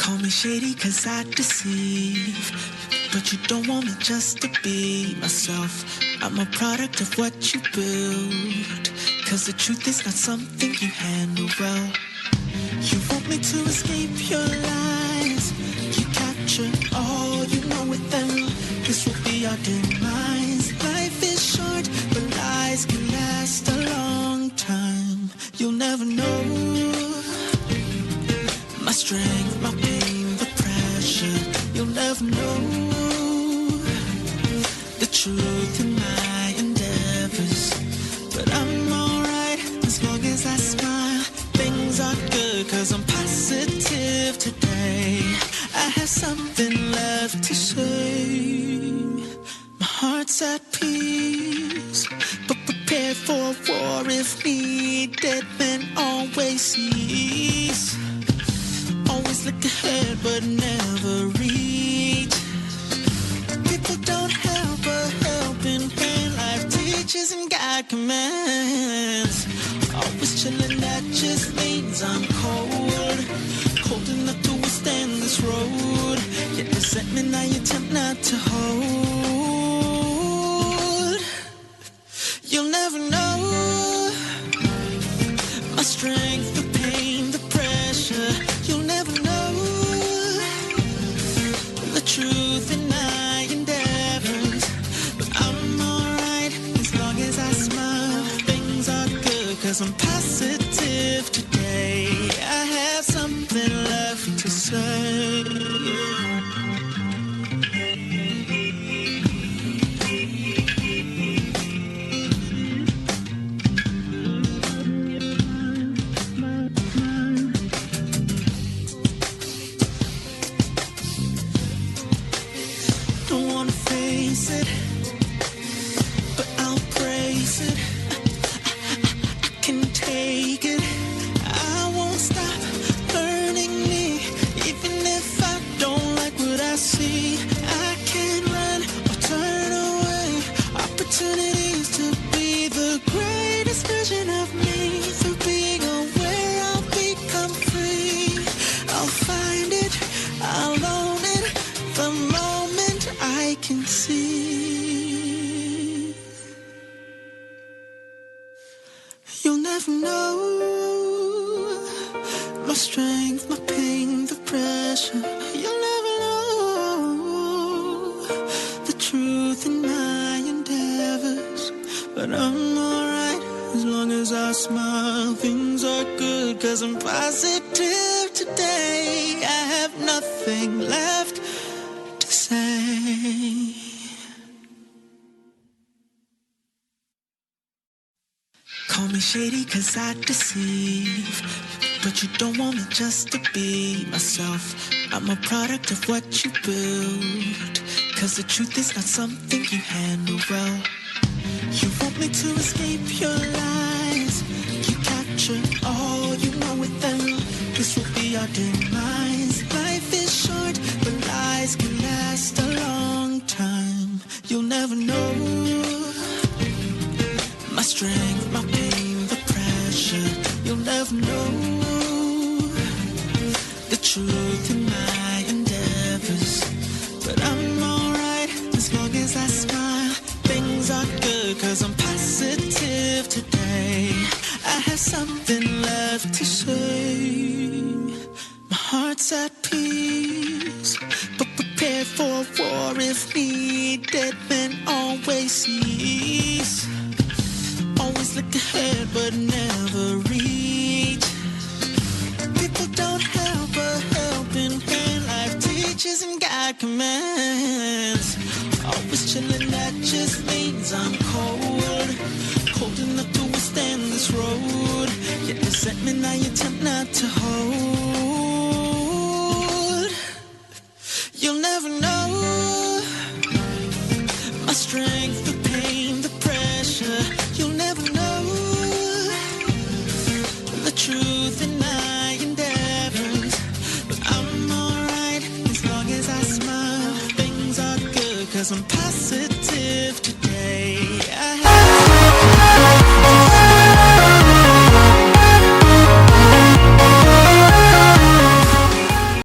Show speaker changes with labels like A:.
A: Call me shady cause I deceive, but you don't want me just to be myself. I'm a product of what you build, cause the truth is not something you handle well. You want me to escape your lies, you capture all you know within. This will be our demise. Life is short, but lies can last a long time. You'll never know my strength, my pain, the pressure. You'll never know the truth in my endeavors. But I'm alright as long as I smile. Things are good cause I'm positive today. I have something left to say. My heart's at peace, but prepared for a war if needed. Men always cease. Always look ahead but never reach. People don't help a helping hand. Life teaches and God commands. Always chilling, that just means I'm cold. Cold enough to withstand this road. Yet resentment I attempt not to hold. You'll never know my strength, the pain, the pressure. You'll never know the truth in my endeavors. But I'm alright as long as I smile. Things are good cause I'm positive today. I have something left to say. Don't wanna face it, but I'll praise it. I can take it. I won't stop learning me, even if I don't like what I see. I can't run or turn away. Opportunities to be the greatest version of me. Through being aware, I'll become free. I'll find it, I'll own it. The moment I can see. You'll never know my strength, my pain, the pressure. You'll never know the truth in my endeavors. But I'm alright as long as I smile. Things are good cause I'm positive today. I have nothing left to say. Call me shady cause I deceive, but you don't want me just to be myself. I'm a product of what you build, cause the truth is not something you handle well. You want me to escape your lies, you capture all you know within. This will be our demise. Life is short, but lies can last a long time. You'll never know my strength, my pain, the pressure. You'll never know the truth in my endeavors. But I'm alright as long as I smile. Things are good cause I'm positive today. I have something left to say. My heart's at peace, but prepared for a war if needed. Men always cease. Always look ahead but never reach. People don't help a helping hand. Life teaches and God commands. Always chilling, that just means I'm cold. Cold enough to withstand this road. Yet resentment I attempt not to hold. You'll never know my strength, the pain, the pressure. You'll never know the truth in my endeavors. But I'm alright as long as I smile. Things are good cause I'm positive today.